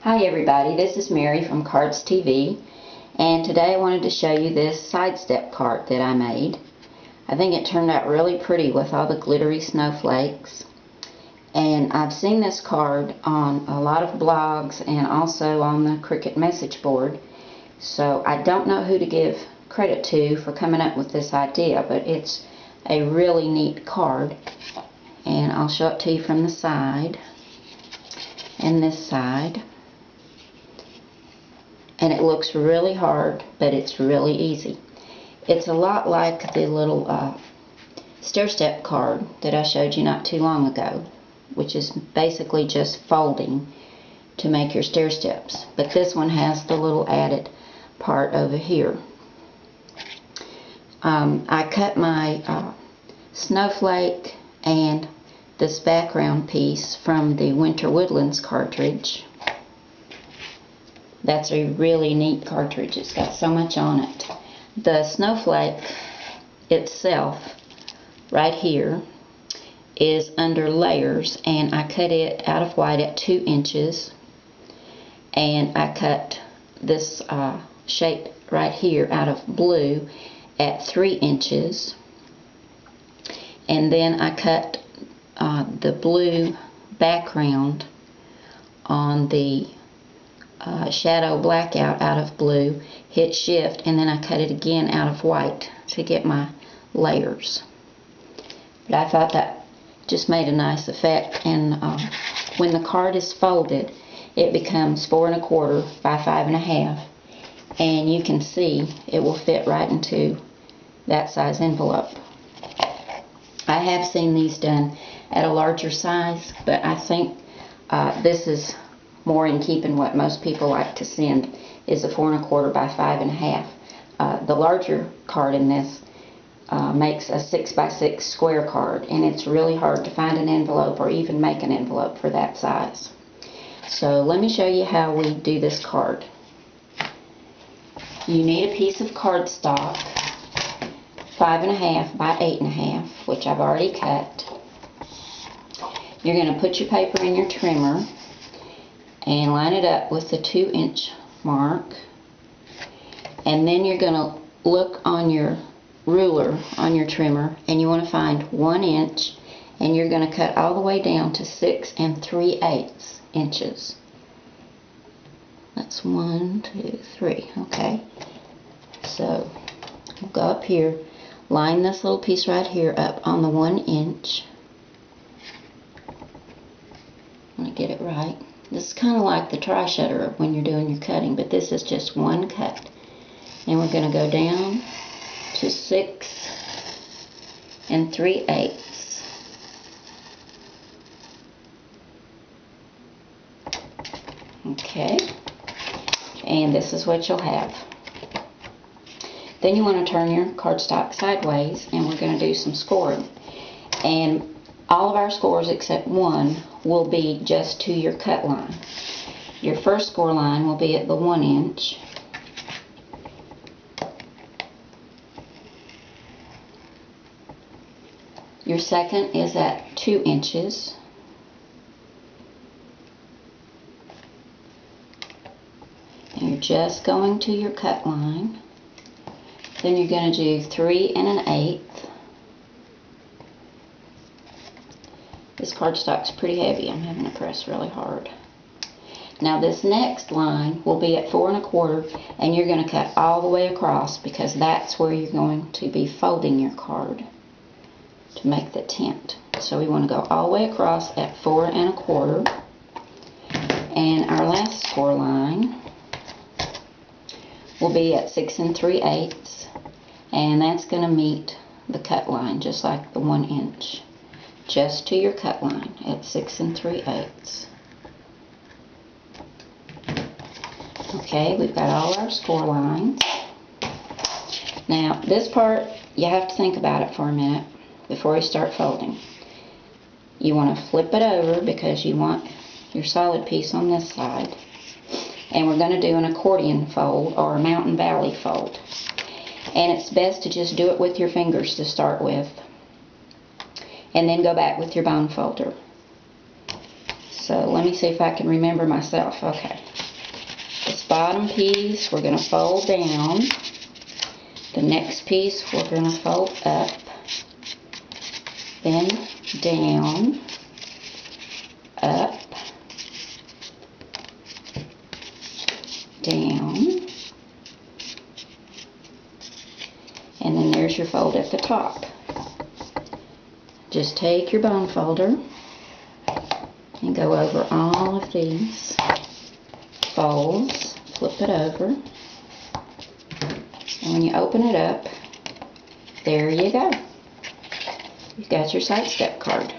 Hi everybody, this is Mary from Cards TV, and today I wanted to show you this sidestep card that I made. I think it turned out really pretty with all the glittery snowflakes, and I've seen this card on a lot of blogs and also on the Cricut message board, so I don't know who to give credit to for coming up with this idea, but it's a really neat card, and I'll show it to you from the side and this side. And it looks really hard, but it's really easy. It's a lot like the little stair-step card that I showed you not too long ago, which is basically just folding to make your stair steps. But this one has the little added part over here. I cut my snowflake and this background piece from the Winter Woodlands cartridge. That's a really neat cartridge. It's got so much on it. The snowflake itself, right here, is under layers, and I cut it out of white at 2 inches, and I cut this shape right here out of blue at 3 inches, and then I cut the blue background on the shadow blackout out of blue, hit shift, and then I cut it again out of white to get my layers. But I thought that just made a nice effect, and when the card is folded it becomes 4 1/4 by 5 1/2, and you can see it will fit right into that size envelope. I have seen these done at a larger size, but I think this is more in keeping what most people like to send, is a 4 1/4 by 5 1/2. The larger card in this makes a 6 by 6 square card, and it's really hard to find an envelope or even make an envelope for that size. So let me show you how we do this card. You need a piece of cardstock, 5 1/2 by 8 1/2, which I've already cut. You're going to put your paper in your trimmer and line it up with the 2 inch mark, and then you're going to look on your ruler on your trimmer, and you want to find 1 inch, and you're going to cut all the way down to 6 3/8 inches. That's 1, 2, 3. Okay, so we'll go up here, line this little piece right here up on the 1 inch. I'm going to get it right. This is kind of like the tri-shutter when you're doing your cutting, but this is just one cut. And we're going to go down to 6 3/8. Okay, and this is what you'll have. Then you want to turn your cardstock sideways, and we're going to do some scoring. And all of our scores except one will be just to your cut line. Your first score line will be at the 1 inch. Your second is at 2 inches. And you're just going to your cut line. Then you're going to do 3 1/8. This cardstock's pretty heavy. I'm having to press really hard. Now this next line will be at 4 1/4, and you're going to cut all the way across, because that's where you're going to be folding your card to make the tent. So we want to go all the way across at 4 1/4. And our last score line will be at 6 3/8, and that's going to meet the cut line just like the 1 inch. Just to your cut line at 6 3/8. Okay, we've got all our score lines. Now this part, you have to think about it for a minute before you start folding. You want to flip it over because you want your solid piece on this side. And we're going to do an accordion fold or a mountain valley fold. And it's best to just do it with your fingers to start with, and then go back with your bone folder. So let me see if I can remember myself. Okay. This bottom piece we're going to fold down. The next piece we're going to fold up. Then down. Up. Down. And then there's your fold at the top. Just take your bone folder and go over all of these folds, flip it over, and when you open it up, there you go. You've got your side step card.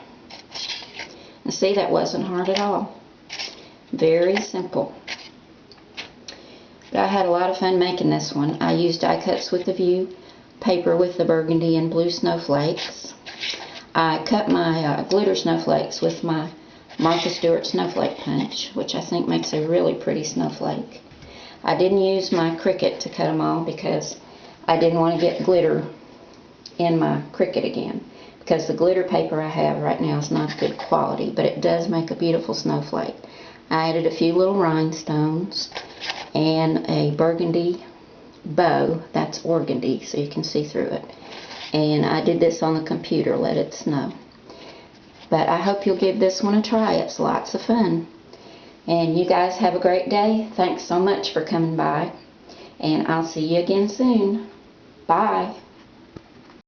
And see, that wasn't hard at all. Very simple. But I had a lot of fun making this one. I used die cuts with the View paper with the burgundy and blue snowflakes. I cut my glitter snowflakes with my Martha Stewart snowflake punch, which I think makes a really pretty snowflake. I didn't use my Cricut to cut them all because I didn't want to get glitter in my Cricut again, because the glitter paper I have right now is not good quality, but it does make a beautiful snowflake. I added a few little rhinestones and a burgundy bow. That's organdy, so you can see through it. And I did this on the computer, let it snow. But I hope you'll give this one a try. It's lots of fun. And you guys have a great day. Thanks so much for coming by. And I'll see you again soon. Bye.